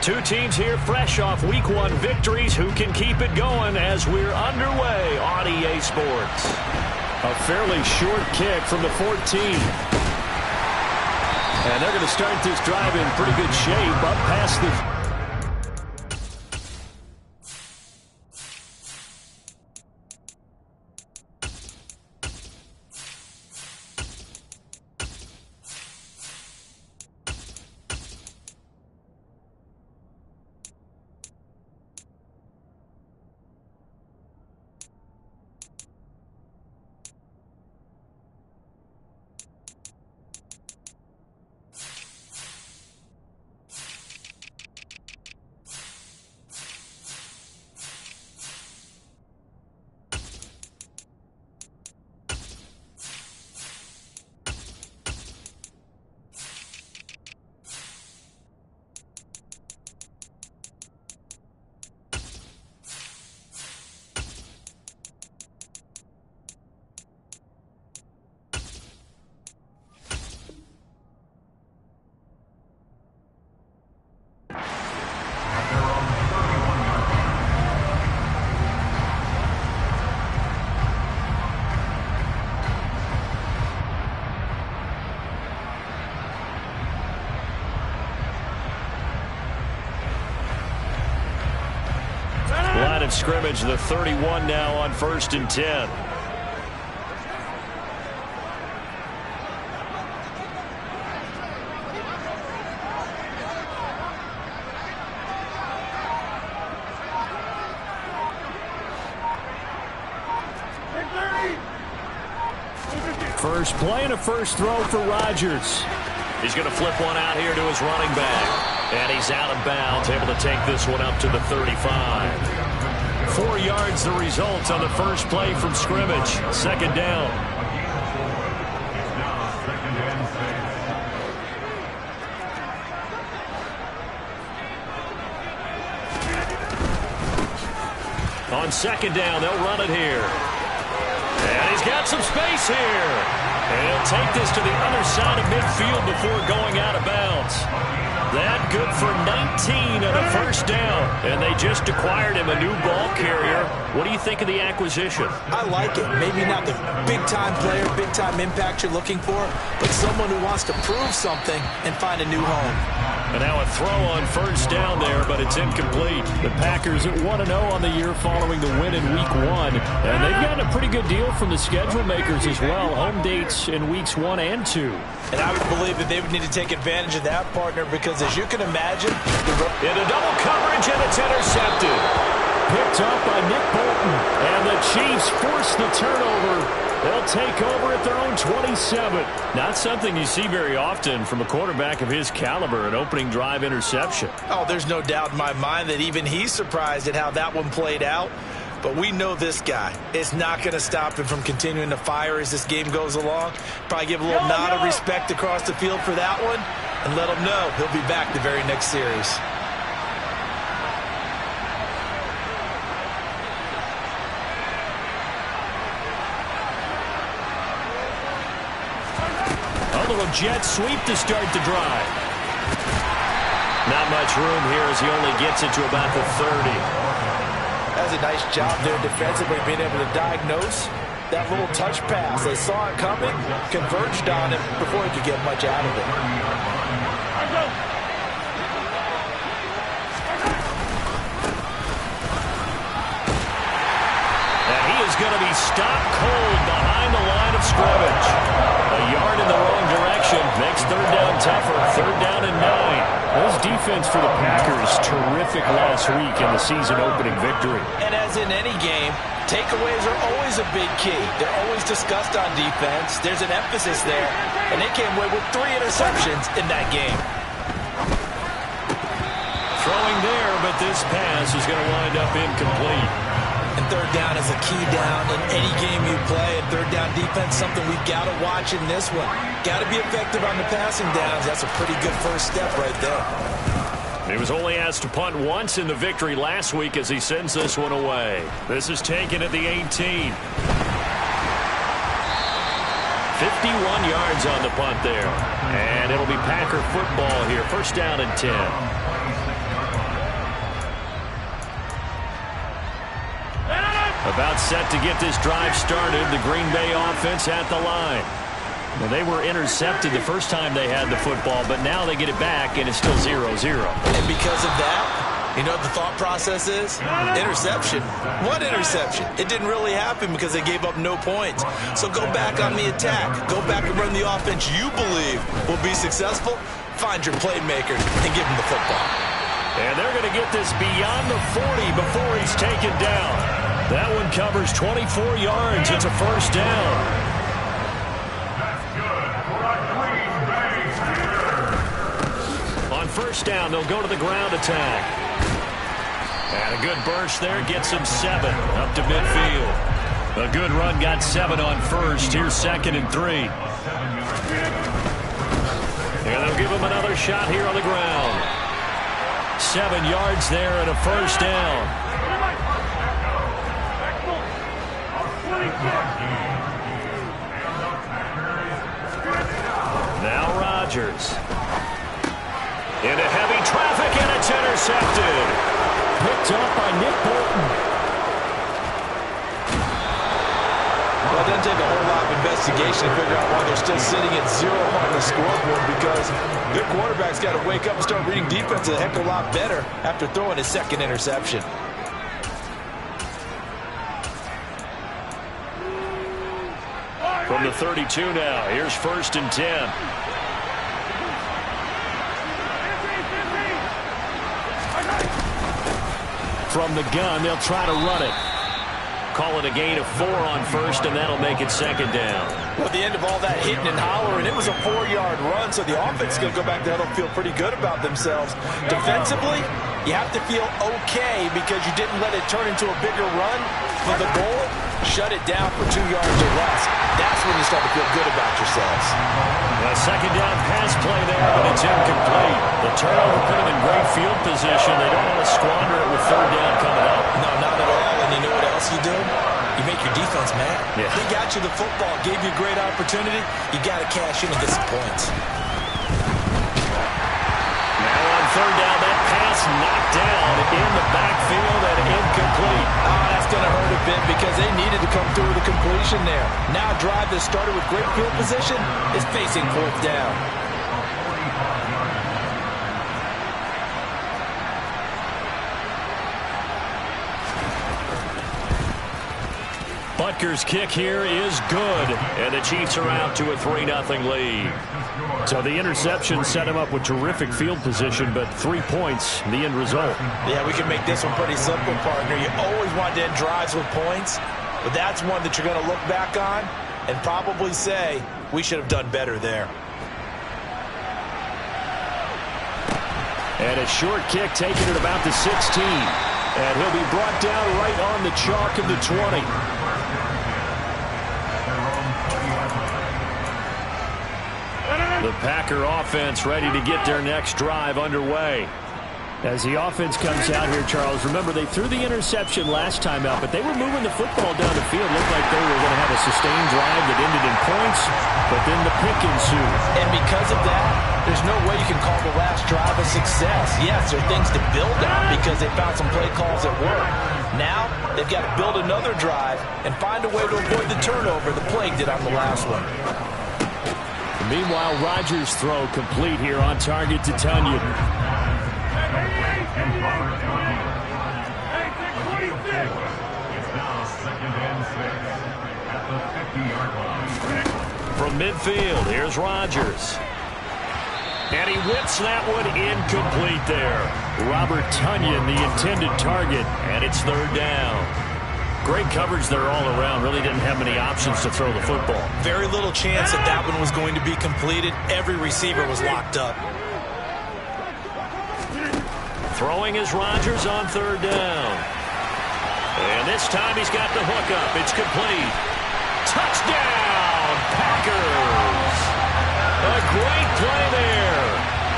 Two teams here fresh off Week 1 victories. Who can keep it going as we're underway on EA Sports? A fairly short kick from the 14. And they're going to start this drive in pretty good shape up past the... Line of scrimmage, the 31 now on 1st and 10. First play and a first throw for Rodgers. He's going to flip one out here to his running back. And he's out of bounds, able to take this one up to the 35. 4 yards the result on the first play from scrimmage. Second down. On second down, they'll run it here. And he's got some space here. And he'll take this to the other side of midfield before going out of bounds. That good for 19 and a first down. And they just acquired him a new ball carrier. What do you think of the acquisition? I like it. Maybe not the big-time player, big-time impact you're looking for, but someone who wants to prove something and find a new home. And now a throw on first down there, but it's incomplete. The Packers at 1-0 on the year following the win in Week 1. And they've gotten a pretty good deal from the schedule makers as well. Home dates in Weeks 1 and 2. And I would believe that they would need to take advantage of that, partner, because as you can imagine... Into double coverage, and it's intercepted. Picked up by Nick Bolton. And the Chiefs force the turnover. They'll take over at their own 27. Not something you see very often from a quarterback of his caliber, an opening drive interception. Oh, there's no doubt in my mind that even he's surprised at how that one played out. But we know this guy is not going to stop him from continuing to fire as this game goes along. Probably give a little nod of respect across the field for that one and let him know he'll be back the very next series. A little jet sweep to start the drive. Not much room here as he only gets it to about the 30. That's a nice job there defensively, being able to diagnose that little touch pass. They saw it coming, converged on him before he could get much out of it. And he is going to be stopped cold behind the line of scrimmage. A yard in the wrong direction makes third down tougher. Third down and 9. This defense for the Packers, terrific last week in the season-opening victory. And as in any game, takeaways are always a big key. They're always discussed on defense. There's an emphasis there, and they came away with 3 interceptions in that game. Throwing there, but this pass is going to wind up incomplete. And third down is a key down in any game you play. And third down defense, something we've got to watch in this one. Got to be effective on the passing downs. That's a pretty good first step right there. He was only asked to punt once in the victory last week as he sends this one away. This is taken at the 18. 51 yards on the punt there. And it'll be Packer football here. First down and 10. About set to get this drive started. The Green Bay offense at the line. Well, they were intercepted the first time they had the football, but now they get it back, and it's still 0-0. And because of that, you know what the thought process is? Interception. What interception? It didn't really happen because they gave up no points. So go back on the attack. Go back and run the offense you believe will be successful. Find your playmaker and give him the football. And they're going to get this beyond the 40 before he's taken down. That one covers 24 yards. It's a first down. On first down, they'll go to the ground attack. And a good burst there gets him 7 up to midfield. A good run got 7 on first. Here's 2nd and 3. And they'll give him another shot here on the ground. 7 yards there and a first down. Now Rodgers. Into heavy traffic, and it's intercepted. Picked up by Nick Bolton. Well, it doesn't take a whole lot of investigation to figure out why they're still sitting at 0 on the scoreboard, because their quarterback's got to wake up and start reading defense a heck of a lot better after throwing his 2nd interception. From the 32 now, here's 1st and 10. From the gun, they'll try to run it. Call it a gain of 4 on first, and that'll make it 2nd down. Well, at the end of all that hitting and hollering, it was a 4-yard run, so the offense is going to go back there and feel pretty good about themselves. Defensively, you have to feel okay because you didn't let it turn into a bigger run. For the goal, shut it down for 2 yards or less. That's when you start to feel good about yourselves. A 2nd down pass play there, but it's incomplete. The turnover put them in great field position. They don't want to squander it with 3rd down coming up. No, not at all. And you know what else you do? You make your defense mad. Yeah. They got you the football, gave you a great opportunity. You got to cash in and get some points. Now on 3rd down, that pass knocked down in the backfield and incomplete. Oh, that's going to hurt a bit because they needed to come through with a completion there. Now a drive that started with great field position is facing 4th down. Butker's kick here is good, and the Chiefs are out to a 3-0 lead. So the interception set him up with terrific field position, but 3 points, the end result. Yeah, we can make this one pretty simple, partner. You always want to end drives with points, but that's one that you're going to look back on and probably say, we should have done better there. And a short kick taken at about the 16. And he'll be brought down right on the chalk of the 20. The Packer offense ready to get their next drive underway. As the offense comes out here, Charles, remember they threw the interception last time out, but they were moving the football down the field. Looked like they were going to have a sustained drive that ended in points, but then the pick ensued. And because of that, there's no way you can call the last drive a success. Yes, there are things to build on because they found some play calls that work. Now, they've got to build another drive and find a way to avoid the turnover the plague did on the last one. Meanwhile, Rodgers' throw complete here on target to Tunyon. From midfield, here's Rodgers. And he whips that one incomplete there. Robert Tunyon, the intended target, and it's 3rd down. Great coverage there all around. Really didn't have many options to throw the football. Very little chance that that one was going to be completed. Every receiver was locked up. Throwing is Rodgers on 3rd down. And this time he's got the hook up. It's complete. Touchdown, Packers. A great play there.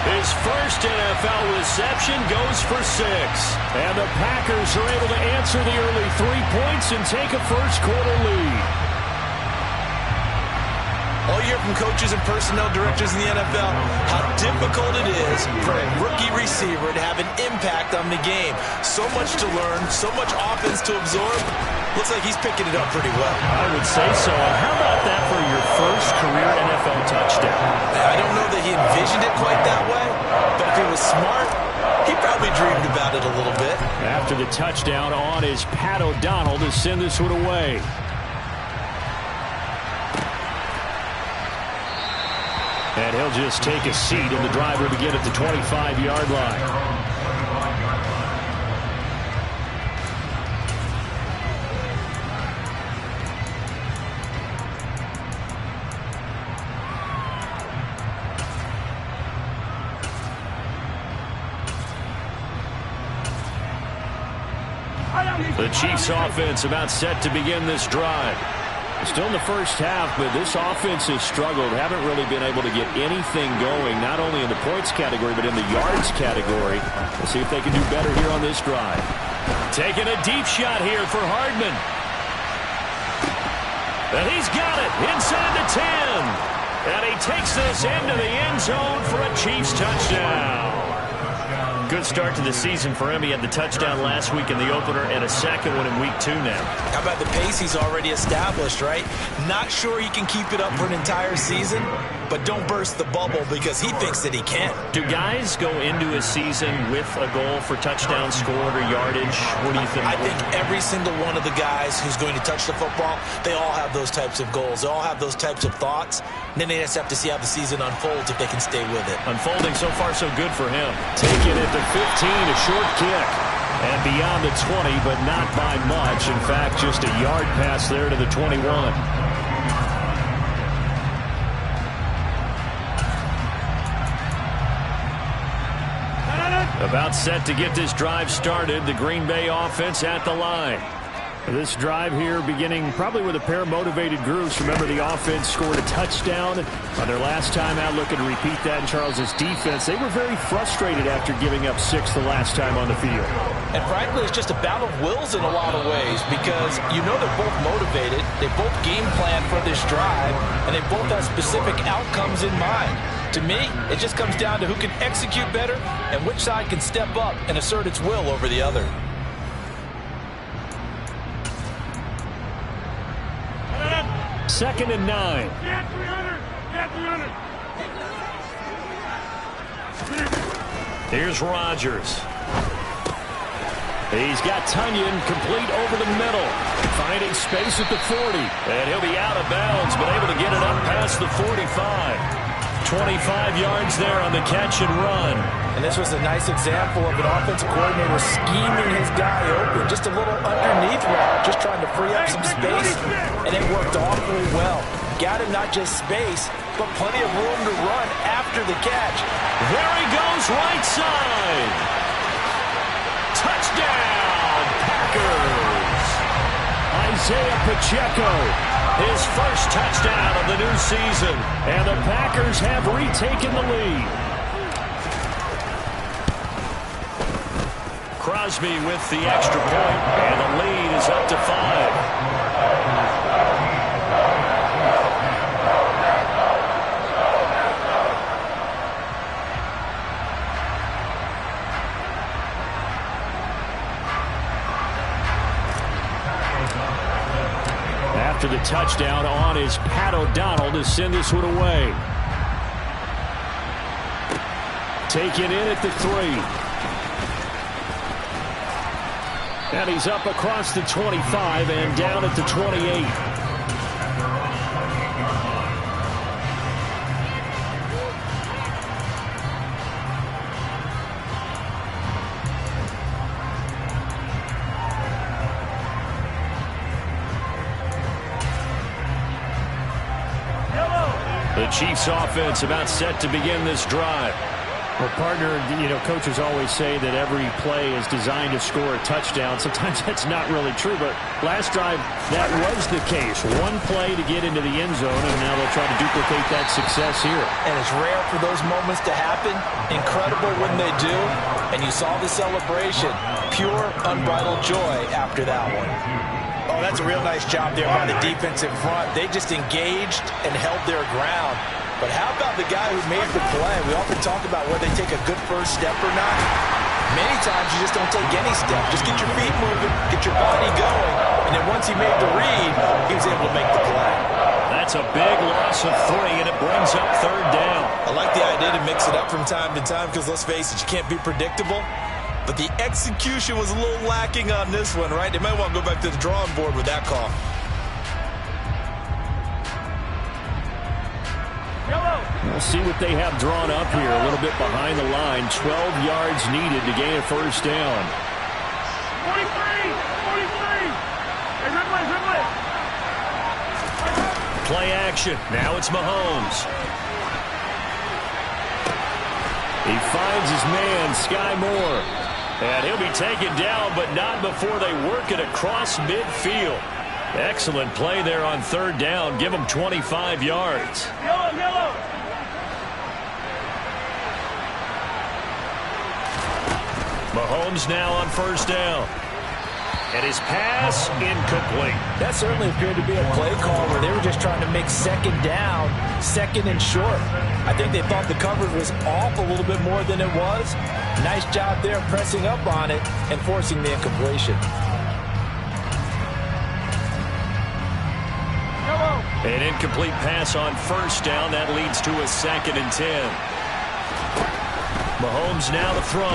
His first NFL reception goes for 6. And the Packers are able to answer the early 3 points and take a first quarter lead. All you hear from coaches and personnel directors in the NFL, how difficult it is for a rookie receiver to have an impact on the game. So much to learn, so much offense to absorb. Looks like he's picking it up pretty well. I would say so. And how about that for your first career NFL touchdown? I don't know that he envisioned it quite that way, but if he was smart, he probably dreamed about it a little bit. After the touchdown on is Pat O'Donnell to send this one away. And he'll just take a seat, and the drive will begin at the 25-yard line. The Chiefs offense about set to begin this drive. Still in the first half, but this offense has struggled. Haven't really been able to get anything going, not only in the points category, but in the yards category. We'll see if they can do better here on this drive. Taking a deep shot here for Hardman. And he's got it inside the 10. And he takes this into the end zone for a Chiefs touchdown. Good start to the season for him. He had the touchdown last week in the opener and a second one in week 2 now. How about the pace he's already established, right? Not sure he can keep it up for an entire season, but don't burst the bubble because he thinks that he can. Do guys go into a season with a goal for touchdown scored or yardage? What do you think? I think every single one of the guys who's going to touch the football, they all have those types of goals. They all have those types of thoughts. And then they just have to see how the season unfolds if they can stay with it. Unfolding so far so good for him. Taking it to 15, a short kick. And beyond the 20, but not by much. In fact, just a yard pass there to the 21. About set to get this drive started. The Green Bay offense at the line. This drive here beginning probably with a pair of motivated groups. Remember, the offense scored a touchdown on their last time out. Looking to repeat that in Charles's defense. They were very frustrated after giving up 6 the last time on the field. And frankly, it's just a battle of wills in a lot of ways because you know they're both motivated. They both game plan for this drive, and they both have specific outcomes in mind. To me, it just comes down to who can execute better and which side can step up and assert its will over the other. Second and 9. Here's Rodgers. He's got Tunyon complete over the middle. Finding space at the 40. And he'll be out of bounds, but able to get it up past the 45. 25 yards there on the catch and run. And this was a nice example of an offensive coordinator scheming his guy open. Just a little underneath route, just trying to free up some space. And it worked awfully well. Got him not just space, but plenty of room to run after the catch. There he goes, right side. Touchdown, Packers. Isaiah Pacheco, his first touchdown of the new season. And the Packers have retaken the lead. Crosby with the extra point, and the lead is up to 5. After the touchdown, on is Pat O'Donnell to send this one away. Taken in at the 3. And he's up across the 25 and down at the 28. The Chiefs offense about set to begin this drive. Well, partner, coaches always say that every play is designed to score a touchdown. Sometimes that's not really true, but last drive, that was the case. One play to get into the end zone, and now they'll try to duplicate that success here. And it's rare for those moments to happen. Incredible when they do. And you saw the celebration. Pure, unbridled joy after that one. Oh, that's a real nice job there by the defense in front. They just engaged and held their ground. But how about the guy who made the play? We often talk about whether they take a good first step or not. Many times you just don't take any step. Just get your feet moving, get your body going. And then once he made the read, he was able to make the play. That's a big loss of 3, and it brings up 3rd down. I like the idea to mix it up from time to time because, let's face it, you can't be predictable. But the execution was a little lacking on this one, right? They might want to go back to the drawing board with that call. We'll see what they have drawn up here. A little bit behind the line. 12 yards needed to gain a 1st down. 43! Play action. Now it's Mahomes. He finds his man, Sky Moore. And he'll be taken down, but not before they work it across midfield. Excellent play there on 3rd down. Give him 25 yards. Yellow. Mahomes now on 1st down. And his pass incomplete. That certainly appeared to be a play call where they were just trying to make 2nd down, 2nd and short. I think they thought the coverage was off a little bit more than it was. Nice job there pressing up on it and forcing the incompletion. An incomplete pass on 1st down. That leads to a 2nd and 10. Mahomes now to throw.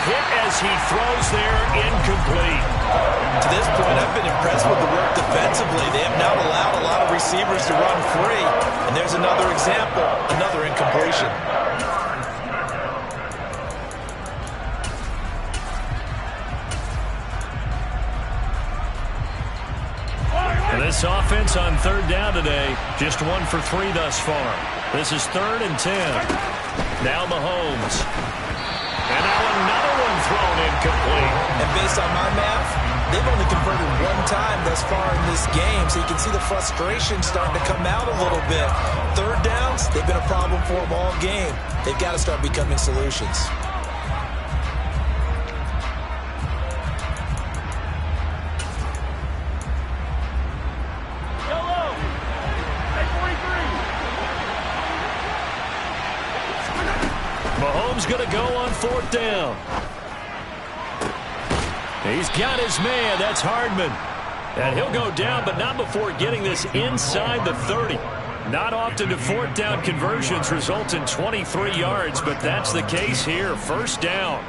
Hit as he throws there, incomplete. To this point, I've been impressed with the work defensively. They have not allowed a lot of receivers to run free. And there's another example, another incompletion. And this offense on 3rd down today, just 1 for 3 thus far. This is 3rd and 10. Now Mahomes. And now another one thrown incomplete. And based on my math, they've only converted 1 time thus far in this game. So you can see the frustration starting to come out a little bit. 3rd downs, they've been a problem for them all game. They've got to start becoming solutions. Mahomes going to go on 4th down. He's got his man. That's Hardman. And he'll go down, but not before getting this inside the 30. Not often do 4th down conversions result in 23 yards, but that's the case here. 1st down.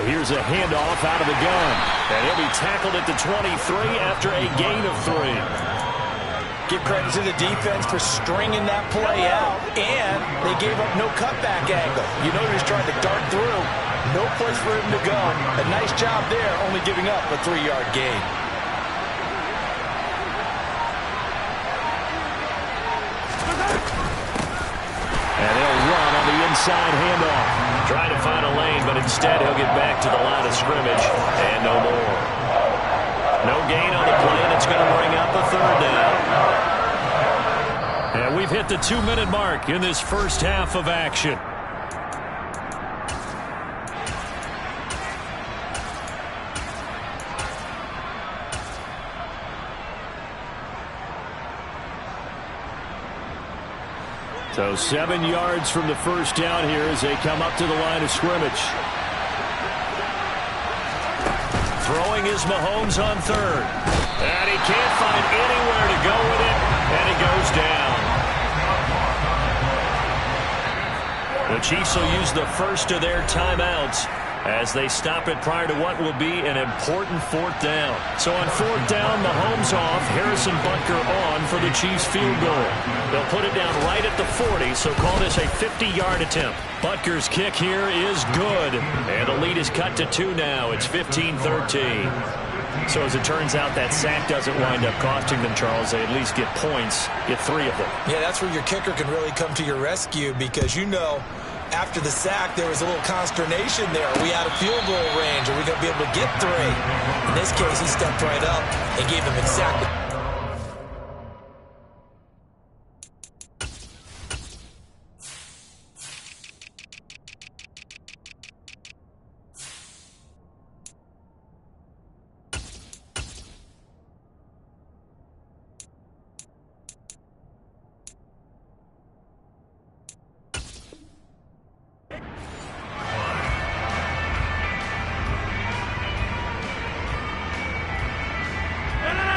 Here's a handoff out of the gun. And he'll be tackled at the 23 after a gain of 3. Give credit to the defense for stringing that play out, and they gave up no cutback angle. You know he's trying to dart through. No place for him to go. A nice job there, only giving up a 3-yard gain. And they'll run on the inside handoff. Trying to find a lane, but instead he'll get back to the line of scrimmage. And no more. No gain on the play, and it's going to bring up a 3rd down. And we've hit the 2-minute mark in this first half of action. So 7 yards from the 1st down here as they come up to the line of scrimmage. Throwing is Mahomes on 3rd. And he can't find anywhere to go with it, and he goes down. The Chiefs will use the first of their timeouts as they stop it prior to what will be an important 4th down. So on 4th down, Mahomes off, Harrison Butker on for the Chiefs field goal. They'll put it down right at the 40, so call this a 50-yard attempt. Butker's kick here is good, and the lead is cut to 2 now. It's 15-13. So as it turns out, that sack doesn't wind up costing them, Charles. They at least get points, get 3 of them. Yeah, that's where your kicker can really come to your rescue because you know after the sack, there was a little consternation there. Are we out of field goal range? Are we going to be able to get 3? In this case, he stepped right up and gave them exactly.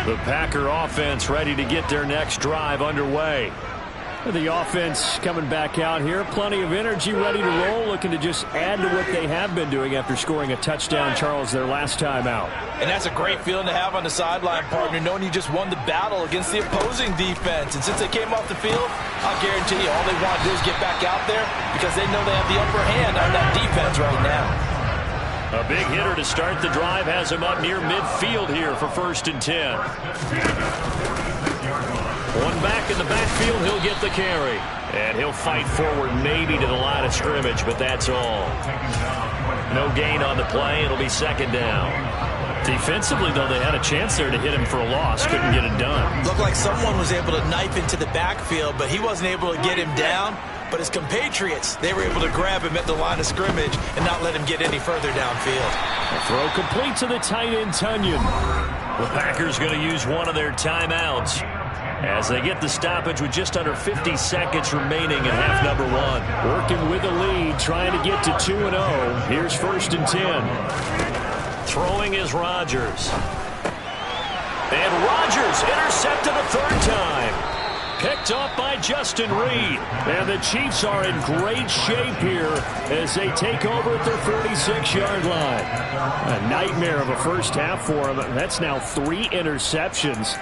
The Packer offense ready to get their next drive underway. The offense coming back out here. Plenty of energy, ready to roll, looking to just add to what they have been doing after scoring a touchdown, Charles, their last time out. And that's a great feeling to have on the sideline, partner, knowing you just won the battle against the opposing defense. And since they came off the field, I'll guarantee you all they want to do is get back out there because they know they have the upper hand on that defense right now. A big hitter to start the drive has him up near midfield here for 1st and 10. One back in the backfield, he'll get the carry. And he'll fight forward maybe to the line of scrimmage, but that's all. No gain on the play. It'll be 2nd down. Defensively, though, they had a chance there to hit him for a loss. Couldn't get it done. Looked like someone was able to knife into the backfield, but he wasn't able to get him down. But his compatriots, they were able to grab him at the line of scrimmage and not let him get any further downfield. A throw complete to the tight end, Tunyon. The Packers going to use one of their timeouts as they get the stoppage with just under 50 seconds remaining in half number 1. Working with a lead, trying to get to 2-0. Here's 1st and 10. Throwing is Rodgers. And Rodgers intercepted a 3rd time. Picked up by Justin Reed. And the Chiefs are in great shape here as they take over at their 46-yard line. A nightmare of a first half for them. That's now 3 interceptions.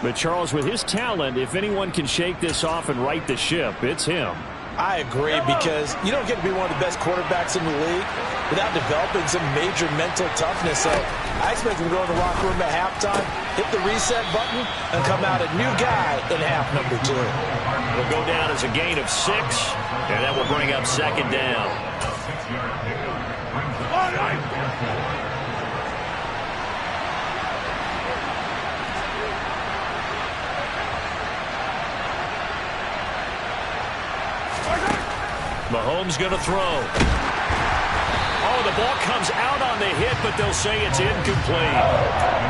But Charles, with his talent, if anyone can shake this off and right the ship, it's him. I agree, because you don't get to be one of the best quarterbacks in the league without developing some major mental toughness. So I expect him to go in the locker room at halftime, hit the reset button, and come out a new guy in half number 2. It'll go down as a gain of 6, and that will bring up 2nd down. Mahomes going to throw. Oh, the ball comes out on the hit, but they'll say it's incomplete.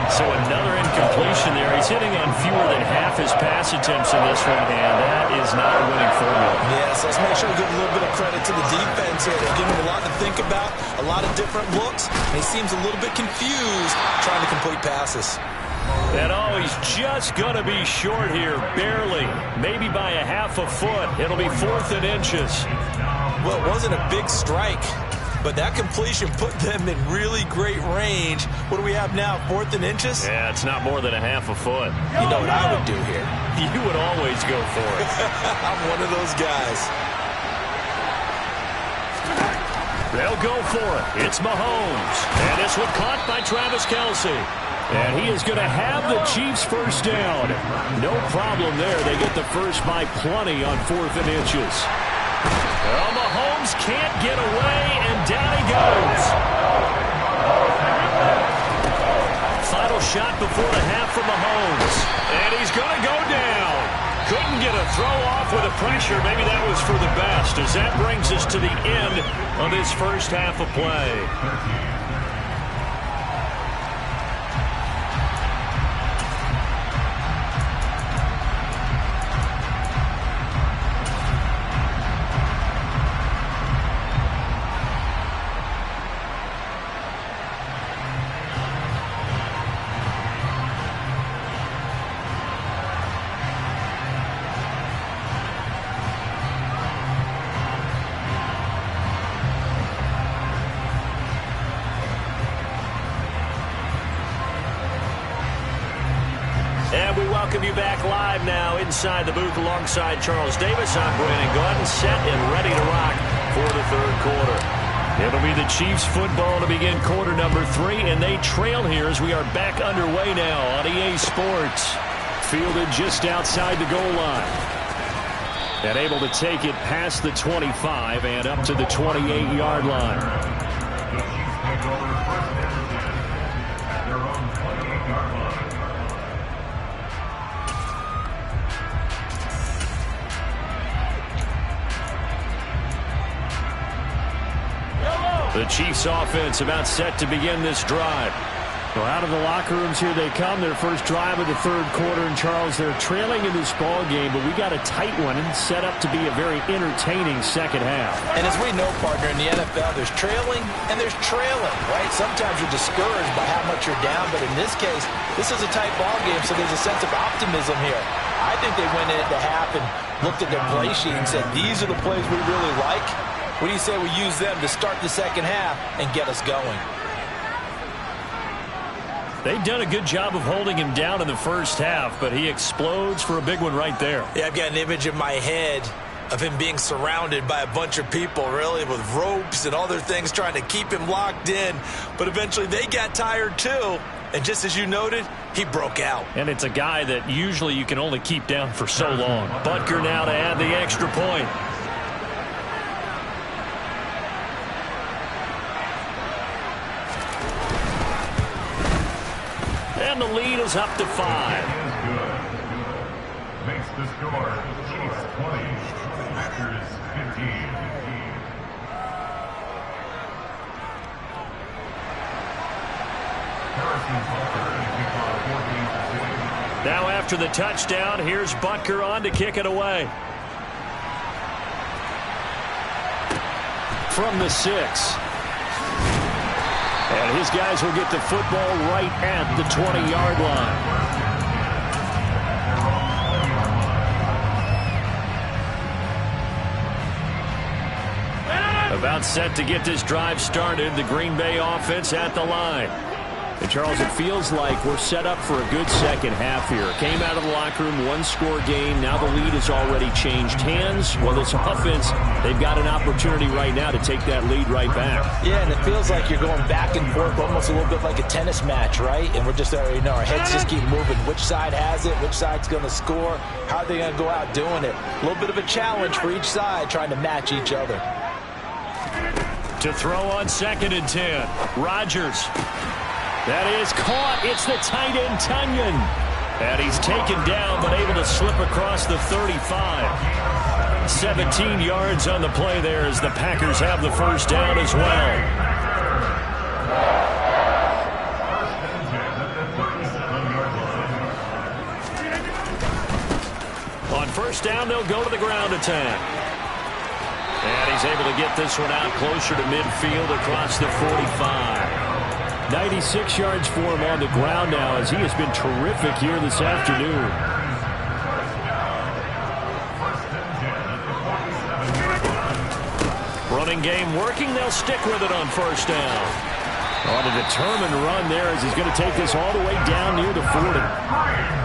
So another incompletion there. He's hitting on fewer than half his pass attempts in this one, and that is not a winning formula. Yes, let's make sure we give a little bit of credit to the defense here. They're giving him a lot to think about, a lot of different looks, and he seems a little bit confused trying to complete passes. And oh, he's just going to be short here, barely, maybe by a half a foot. It'll be 4th and inches. Well, it wasn't a big strike, but that completion put them in really great range. What do we have now, 4th and inches? Yeah, it's not more than a half a foot. You know what I would do here? You would always go for it. I'm one of those guys. They'll go for it. It's Mahomes. And this one caught by Travis Kelce. And he is going to have the Chiefs first down. No problem there. They get the first by plenty on 4th and inches. Well, Mahomes can't get away, and down he goes. Final shot before the half for Mahomes. And he's going to go down. Couldn't get a throw off with the pressure. Maybe that was for the best, as that brings us to the end of this first half of play. And we welcome you back live now inside the booth alongside Charles Davis. I'm Brandon Gordon, set and ready to rock for the 3rd quarter. It'll be the Chiefs football to begin quarter number 3, and they trail here as we are back underway now on EA Sports. Fielded just outside the goal line. And able to take it past the 25 and up to the 28-yard line. The Chiefs offense about set to begin this drive. Well, out of the locker rooms here they come. Their first drive of the third quarter. And, Charles, they're trailing in this ball game, but we got a tight one and set up to be a very entertaining second half. And as we know, partner, in the NFL, there's trailing and there's trailing, right? Sometimes you're discouraged by how much you're down, but in this case, this is a tight ball game, so there's a sense of optimism here. I think they went into half and looked at their play sheet and said, these are the plays we really like. What do you say we use them to start the second half and get us going? They've done a good job of holding him down in the first half, but he explodes for a big one right there. Yeah, I've got an image in my head of him being surrounded by a bunch of people, really, with ropes and other things trying to keep him locked in. But eventually they got tired too. And just as you noted, he broke out. And it's a guy that usually you can only keep down for so long. Butker now to add the extra point. And the lead is up to 5. Makes the score Chiefs 20, Packers 15. Now after the touchdown, here's Butker on to kick it away. From the 6. And his guys will get the football right at the 20-yard line. About set to get this drive started. The Green Bay offense at the line. And, Charles, it feels like we're set up for a good second half here. Came out of the locker room, one-score game. Now the lead has already changed hands. Well, this offense, they've got an opportunity right now to take that lead right back. Yeah, and it feels like you're going back and forth, almost a little bit like a tennis match, right? And we're just already know our heads just keep moving. Which side has it? Which side's going to score? How are they going to go out doing it? A little bit of a challenge for each side, trying to match each other. To throw on 2nd and 10. Rodgers. That is caught. It's the tight end, Tunyon. And he's taken down, but able to slip across the 35. 17 yards on the play there as the Packers have the first down as well. On first down, they'll go to the ground attack. And he's able to get this one out closer to midfield across the 45. 96 yards for him on the ground now as he has been terrific here this afternoon. Running game working. They'll stick with it on first down. On a determined run there as he's going to take this all the way down near the 40.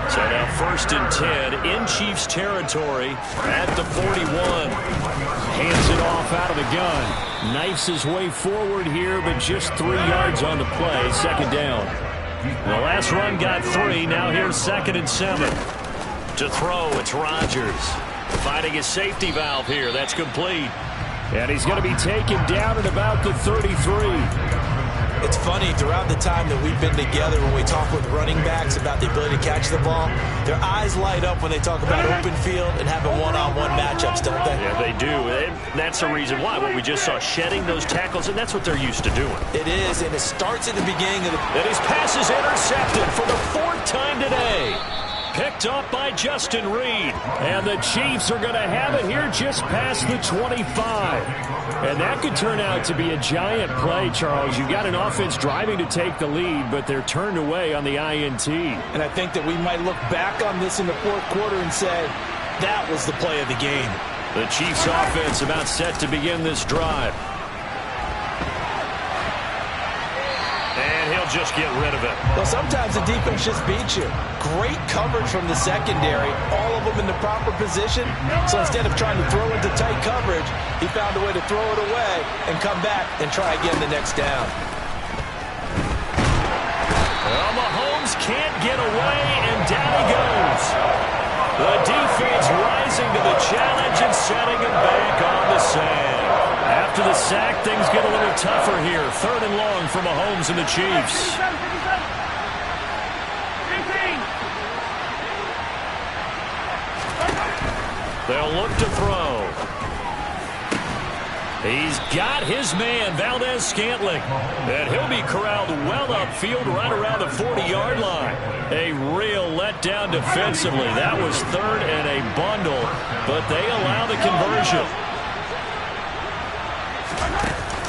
So now 1st and 10 in Chiefs territory at the 41. Hands it off out of the gun. Knifes his way forward here, but just 3 yards on the play. 2nd down. The last run got 3. Now here's 2nd and 7. To throw, it's Rodgers. Finding his safety valve here. That's complete. And he's going to be taken down at about the 33. It's funny, throughout the time that we've been together, when we talk with running backs about the ability to catch the ball, their eyes light up when they talk about open field and having one-on-one matchups, don't they? Yeah, they do. And that's the reason why. What we just saw, shedding those tackles, and that's what they're used to doing. It is, and it starts at the beginning of the... And his pass is intercepted for the 4th time today. Picked up by Justin Reed. And the Chiefs are going to have it here just past the 25. And that could turn out to be a giant play, Charles. You've got an offense driving to take the lead, but they're turned away on the INT. And I think that we might look back on this in the 4th quarter and say, that was the play of the game. The Chiefs offense about set to begin this drive. And he'll just get rid of it. Well, sometimes the defense just beats you. Great coverage from the secondary, all of them in the proper position. So instead of trying to throw into tight coverage, he found a way to throw it away and come back and try again the next down. Well, Mahomes can't get away, and down he goes. The defense rising to the challenge and setting him back on the sand. After the sack, things get a little tougher here. 3rd and long for Mahomes and the Chiefs. They'll look to throw. He's got his man, Valdez-Scantling. And he'll be corralled well upfield right around the 40-yard line. A real letdown defensively. That was third and a bundle, but they allow the conversion.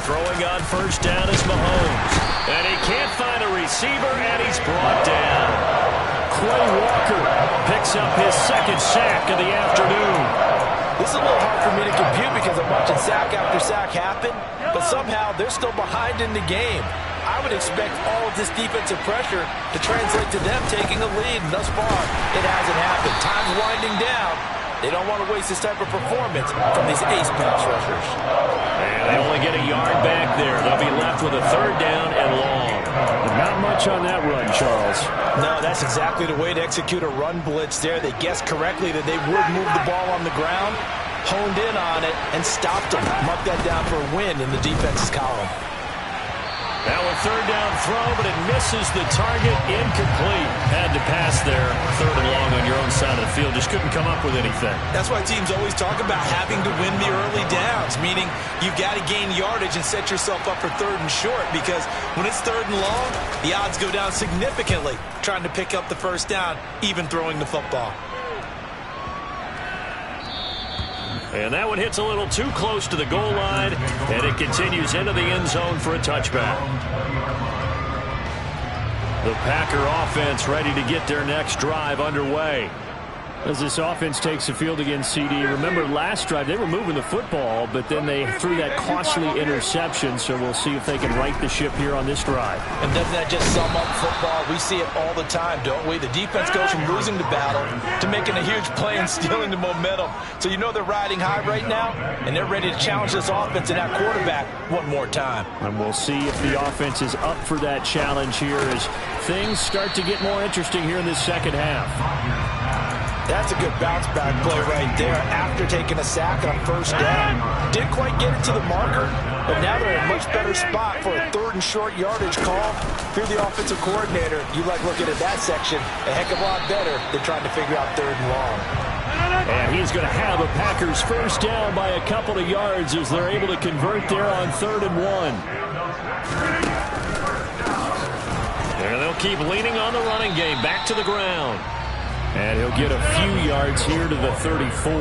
Throwing on first down is Mahomes. And he can't find a receiver, and he's brought down. Quay Walker picks up his second sack of the afternoon. This is a little hard for me to compute because I'm watching sack after sack happen, but somehow they're still behind in the game. I would expect all of this defensive pressure to translate to them taking a lead, and thus far, it hasn't happened. Time's winding down. They don't want to waste this type of performance from these ace pass rushers. And they only get a yard back there. They'll be left with a third down and long. Not much on that run, Charles. No, that's exactly the way to execute a run blitz there. They guessed correctly that they would move the ball on the ground, honed in on it, and stopped them. Mark that down for a win in the defense's column. Now a third down throw, but it misses the target. Incomplete. Had to pass there. Third and long on your own side of the field. Just couldn't come up with anything. That's why teams always talk about having to win the early downs, meaning you've got to gain yardage and set yourself up for third and short, because when it's third and long, the odds go down significantly trying to pick up the first down, even throwing the football. And that one hits a little too close to the goal line, and it continues into the end zone for a touchback. The Packer offense ready to get their next drive underway. As this offense takes the field against CD, remember last drive they were moving the football, but then they threw that costly interception, so we'll see if they can right the ship here on this drive. And doesn't that just sum up football? We see it all the time, don't we? The defense goes from losing the battle to making a huge play and stealing the momentum. So you know they're riding high right now, and they're ready to challenge this offense and that quarterback one more time. And we'll see if the offense is up for that challenge here as things start to get more interesting here in this second half. That's a good bounce-back play right there after taking a sack on first down. Didn't quite get it to the marker, but now they're in a much better spot for a third and short yardage call. If you're the offensive coordinator, you like looking at that section a heck of a lot better than trying to figure out third and long. And he's going to have a Packers first down by a couple of yards as they're able to convert there on 3rd and 1. And they'll keep leaning on the running game. Back to the ground. And he'll get a few yards here to the 34.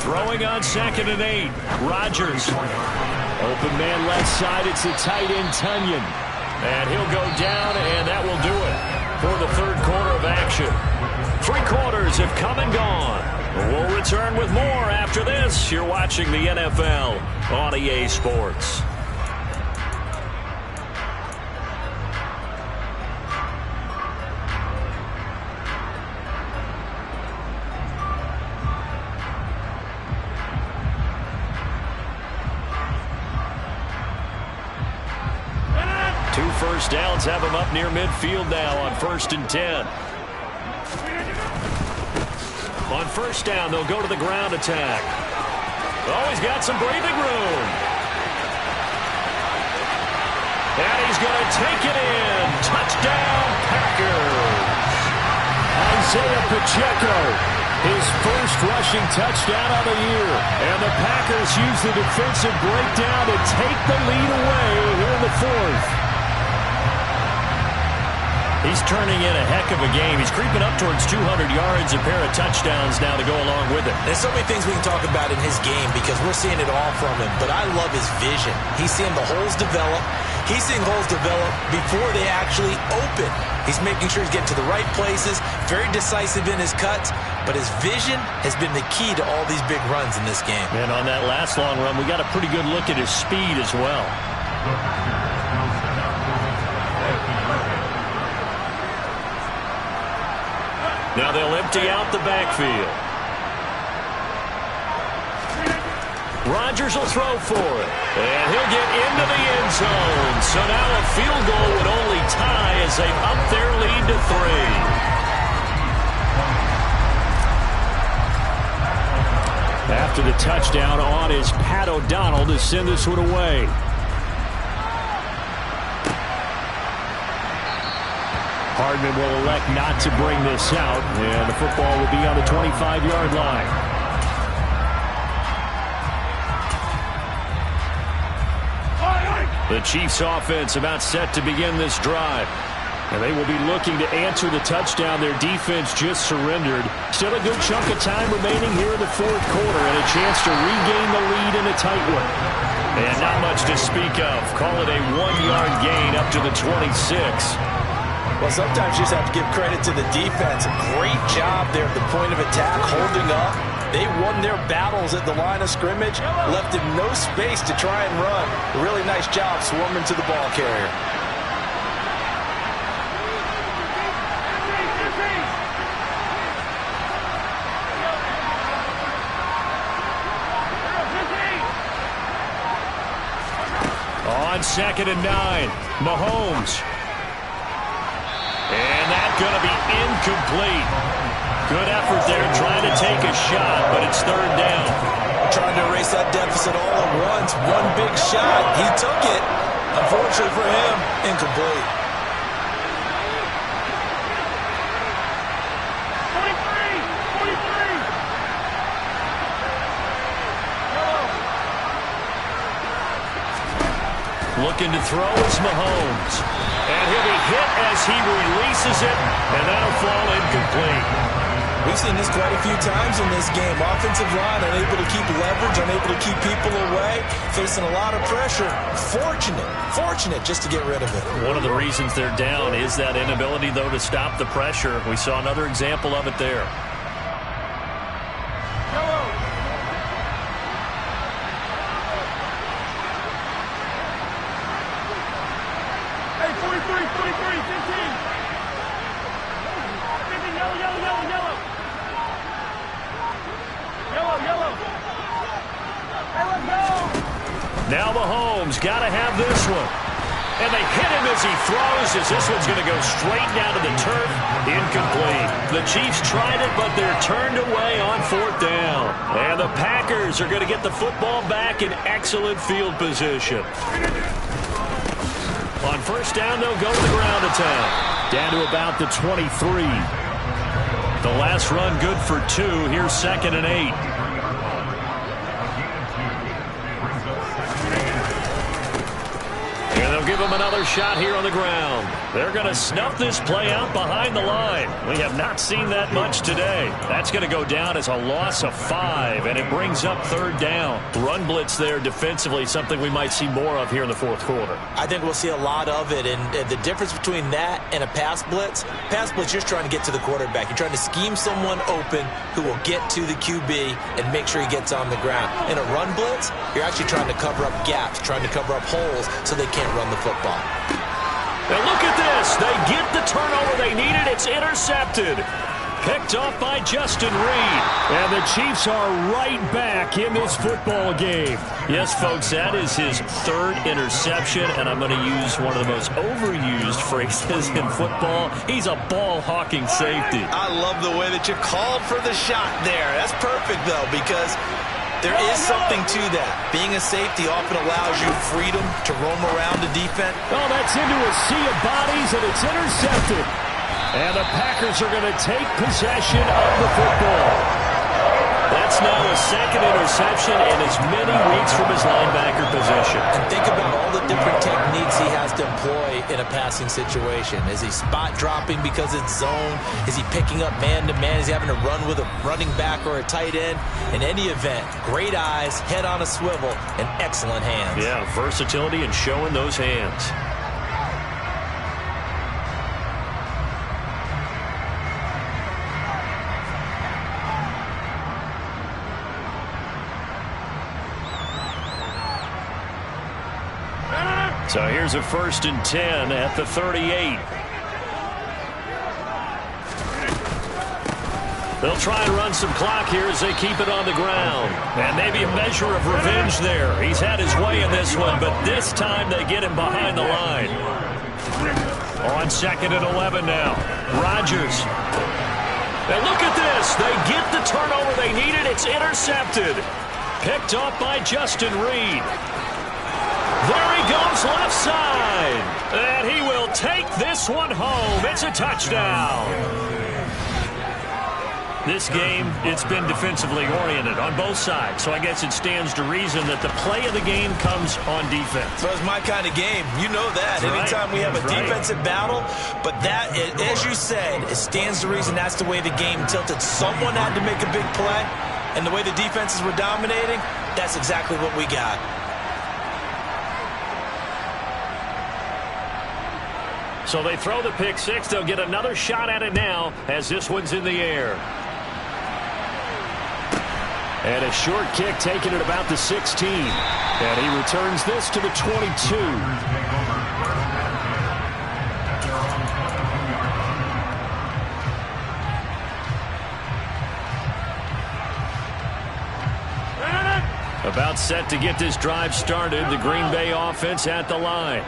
Throwing on 2nd and 8. Rodgers. Open man left side. It's the tight end, Tunyon. And he'll go down, and that will do it for the third quarter of action. 3 quarters have come and gone. We'll return with more after this. You're watching the NFL on EA Sports. First downs have him up near midfield now on 1st and 10. On first down, they'll go to the ground attack. Oh, he's got some breathing room. And he's going to take it in. Touchdown, Packers. Isaiah Pacheco, his first rushing touchdown of the year. And the Packers use the defensive breakdown to take the lead away here in the 4th. He's turning in a heck of a game. He's creeping up towards 200 yards, a pair of touchdowns now to go along with it. There's so many things we can talk about in his game because we're seeing it all from him, but I love his vision. He's seeing the holes develop. He's seeing holes develop before they actually open. He's making sure he's getting to the right places, very decisive in his cuts, but his vision has been the key to all these big runs in this game. And on that last long run, we got a pretty good look at his speed as well. Now they'll empty out the backfield. Rodgers will throw for it. And he'll get into the end zone. So now a field goal would only tie as they up their lead to 3. After the touchdown on is Pat O'Donnell to send this one away. Hardman will elect not to bring this out, and the football will be on the 25-yard line. The Chiefs offense about set to begin this drive. And they will be looking to answer the touchdown their defense just surrendered. Still a good chunk of time remaining here in the fourth quarter and a chance to regain the lead in a tight one. And not much to speak of. Call it a 1-yard gain up to the 26. Well, sometimes you just have to give credit to the defense. A great job there at the point of attack, holding up. They won their battles at the line of scrimmage, left him no space to try and run. A really nice job swarming to the ball carrier. On 2nd and 9, Mahomes. And that's going to be incomplete. Good effort there trying to take a shot, but it's 3rd down. Trying to erase that deficit all at once. One big shot. He took it. Unfortunately for him, incomplete. 43. Looking to throw is Mahomes. And he'll be hit as he releases it, and that'll fall incomplete. We've seen this quite a few times in this game. Offensive line unable to keep leverage, unable to keep people away, facing a lot of pressure. Fortunate just to get rid of it. One of the reasons they're down is that inability, though, to stop the pressure. We saw another example of it there. Hey, 43, 15. Yellow. Hey, let's go. Now Mahomes got to have this one. And they hit him as he throws, as this one's going to go straight down to the turf. Incomplete. The Chiefs tried it, but they're turned away on 4th down. And the Packers are going to get the football back in excellent field position. On 1st down, they'll go to the ground attack. Down to about the 23. The last run good for 2. Here's 2nd and 8. And they'll give him another shot here on the ground. They're going to snuff this play out behind the line. We have not seen that much today. That's going to go down as a loss of 5, and it brings up 3rd down. Run blitz there defensively, something we might see more of here in the fourth quarter. I think we'll see a lot of it, and the difference between that and a pass blitz, you're just trying to get to the quarterback. You're trying to scheme someone open who will get to the QB and make sure he gets on the ground. In a run blitz, you're actually trying to cover up gaps, trying to cover up holes so they can't run the football. And look at this. They get the turnover they needed. It's intercepted. Picked off by Justin Reed. And the Chiefs are right back in this football game. Yes, folks, that is his 3rd interception, and I'm going to use one of the most overused phrases in football. He's a ball-hawking safety. I love the way that you called for the shot there. That's perfect, though, because there is something to that. Being a safety often allows you freedom to roam around the defense. Oh, that's into a sea of bodies, and it's intercepted. And the Packers are going to take possession of the football. That's now a 2nd interception in as many weeks from his linebacker position. And think about all the different techniques he has to employ in a passing situation. Is he spot dropping because it's zone? Is he picking up man-to-man? Is he having to run with a running back or a tight end? In any event, great eyes, head on a swivel, and excellent hands. Yeah, versatility and showing those hands. So here's a 1st and 10 at the 38. They'll try and run some clock here as they keep it on the ground. And maybe a measure of revenge there. He's had his way in this one, but this time they get him behind the line. On 2nd and 11 now. Rodgers. And look at this. They get the turnover they needed. It's intercepted. Picked off by Justin Reed. There he goes left side. And he will take this one home. It's a touchdown. This game, it's been defensively oriented on both sides, so I guess it stands to reason that the play of the game comes on defense. So it's my kind of game. You know that. That's Anytime right. we have a That's defensive battle, but that, as you said, it stands to reason that's the way the game tilted. Someone had to make a big play, and the way the defenses were dominating, that's exactly what we got. So they throw the pick six. They'll get another shot at it now as this one's in the air. And a short kick taken at about the 16. And he returns this to the 22. About set to get this drive started. The Green Bay offense at the line.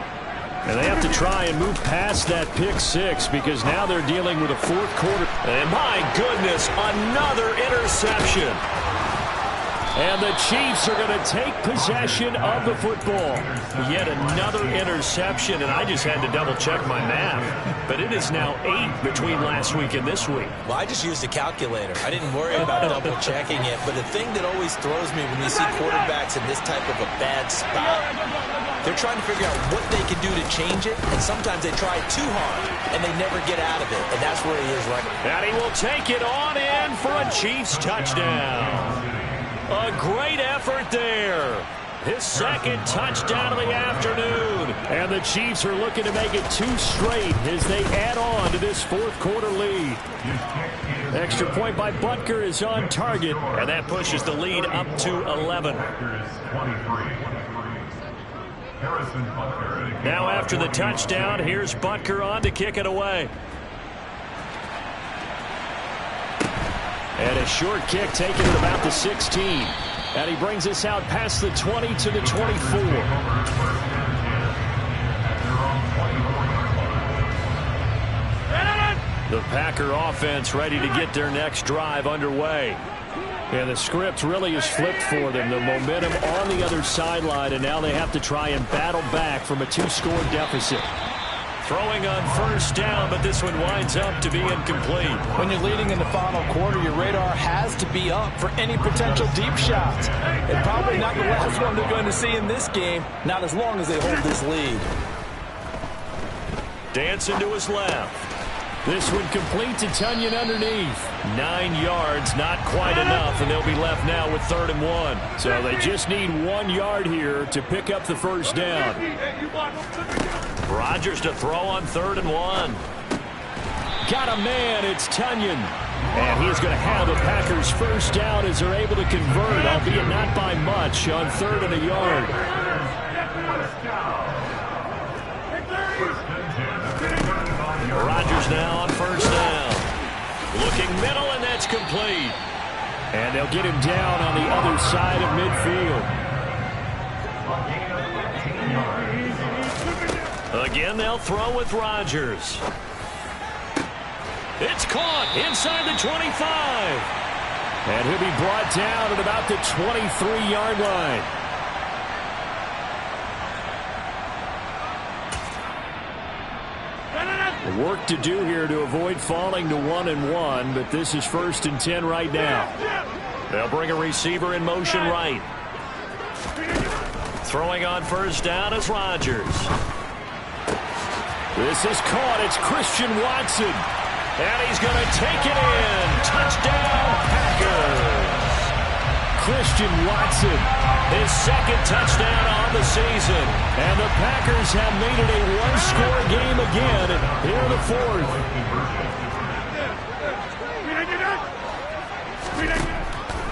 And they have to try and move past that pick six because now they're dealing with a fourth quarter. And my goodness, another interception. And the Chiefs are going to take possession of the football. Yet another interception, and I just had to double-check my math. But it is now 8 between last week and this week. Well, I just used a calculator. I didn't worry about double-checking it. But the thing that always throws me when you see quarterbacks in this type of a bad spot, they're trying to figure out what they can do to change it, and sometimes they try too hard, and they never get out of it, and that's where he is right now. And he will take it on in for a Chiefs touchdown. A great effort there. His second touchdown of the afternoon. And the Chiefs are looking to make it 2 straight as they add on to this fourth quarter lead. Extra point by Butker is on target, and that pushes the lead up to 11. Now after the touchdown, here's Butker on to kick it away. And a short kick taken at about the 16. And he brings us out past the 20 to the 24. The Packer offense ready to get their next drive underway. And the script really is flipped for them. The momentum on the other sideline, and now they have to try and battle back from a 2-score deficit. Throwing on first down, but this one winds up to be incomplete. When you're leading in the final quarter, your radar has to be up for any potential deep shots. And probably not the last one they're going to see in this game, not as long as they hold this lead. Dancing to his left. This one complete to Tunyon underneath. 9 yards, not quite enough, and they'll be left now with 3rd and 1. So they just need 1 yard here to pick up the first down. Rodgers to throw on 3rd and 1. Got a man, it's Tunyon. And he's going to have the Packers first down as they're able to convert, albeit not by much, on 3rd and a yard. Rodgers now on first down. Looking middle, and that's complete. And they'll get him down on the other side of midfield. Again, they'll throw with Rodgers. It's caught inside the 25. And he'll be brought down at about the 23-yard line. Work to do here to avoid falling to 1 and 1, but this is 1st and 10 right now. They'll bring a receiver in motion right. Throwing on first down is Rodgers. This is caught. It's Christian Watson. And he's going to take it in. Touchdown, Packers. Christian Watson. His second touchdown on the season. And the Packers have made it a one-score game again here in the fourth.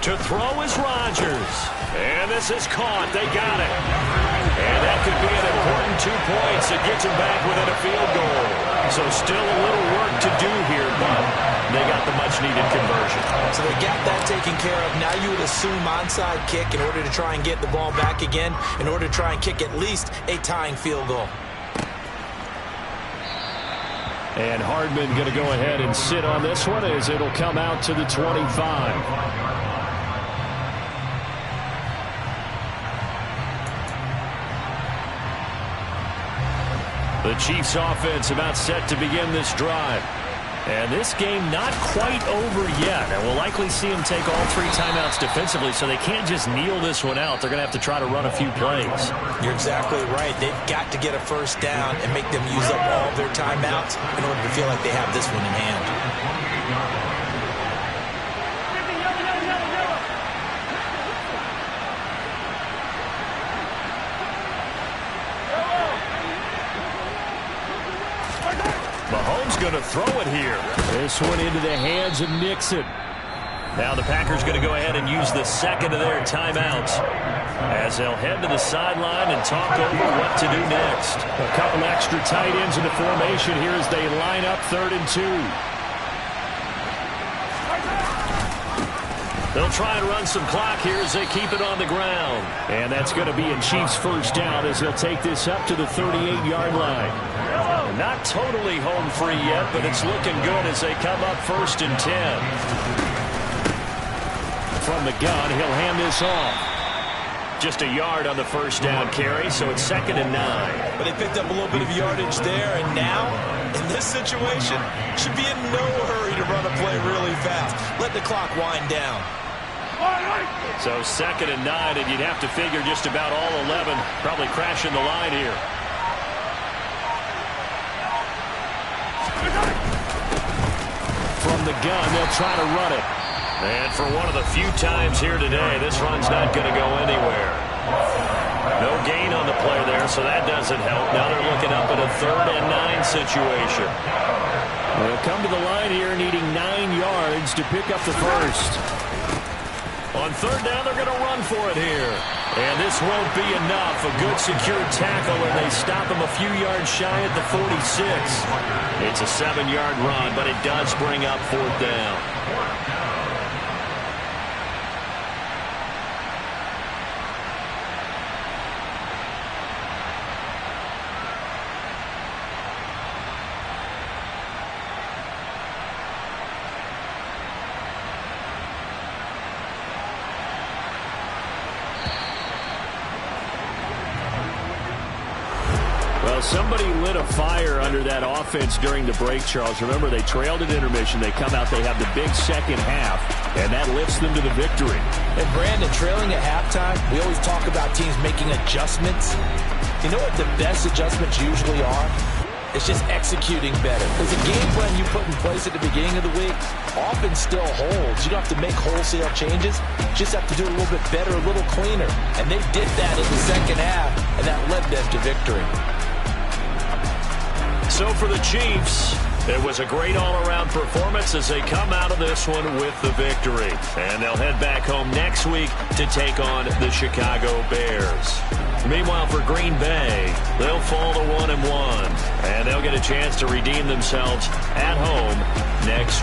To throw is Rodgers. And this is caught. They got it. And that could be an important 2 points that gets them back within a field goal. So still a little work to do here, but they got the much-needed conversion. So they got that taken care of. Now you would assume onside kick in order to try and get the ball back again, in order to try and kick at least a tying field goal. And Hardman going to go ahead and sit on this one as it'll come out to the 25. The Chiefs offense about set to begin this drive. And this game not quite over yet. And we'll likely see them take all 3 timeouts defensively, so they can't just kneel this one out. They're going to have to try to run a few plays. You're exactly right. They've got to get a first down and make them use up all of their timeouts in order to feel like they have this one in hand. Mahomes going to throw it here. This one into the hands of Nixon. Now the Packers going to go ahead and use the second of their timeouts as they'll head to the sideline and talk over what to do next. A couple extra tight ends in the formation here as they line up 3rd and 2. They'll try and run some clock here as they keep it on the ground. And that's going to be a Chiefs first down as he'll take this up to the 38-yard line. Not totally home free yet, but it's looking good as they come up 1st and 10. From the gun, he'll hand this off. Just a yard on the first down carry, so it's 2nd and 9. But they picked up a little bit of yardage there, and now, in this situation, should be in no hurry to run a play really fast. Let the clock wind down. So 2nd and 9, and you'd have to figure just about all 11 probably crashing the line here. From the gun, they'll try to run it. And for one of the few times here today, this run's not going to go anywhere. No gain on the play there, so that doesn't help. Now they're looking up at a 3rd and 9 situation. They'll come to the line here needing 9 yards to pick up the first. On 3rd down, they're going to run for it here. And this won't be enough. A good secured tackle, and they stop him a few yards shy at the 46. It's a 7-yard run, but it does bring up 4th down. Somebody lit a fire under that offense during the break, Charles. Remember, they trailed at intermission. They come out, they have the big second half, and that lifts them to the victory. And Brandon, trailing at halftime, we always talk about teams making adjustments. You know what the best adjustments usually are? It's just executing better. Because the game plan you put in place at the beginning of the week often still holds. You don't have to make wholesale changes. You just have to do it a little bit better, a little cleaner. And they did that in the second half, and that led them to victory. So for the Chiefs, it was a great all-around performance as they come out of this one with the victory. And they'll head back home next week to take on the Chicago Bears. Meanwhile, for Green Bay, they'll fall to 1-1. And they'll get a chance to redeem themselves at home next week.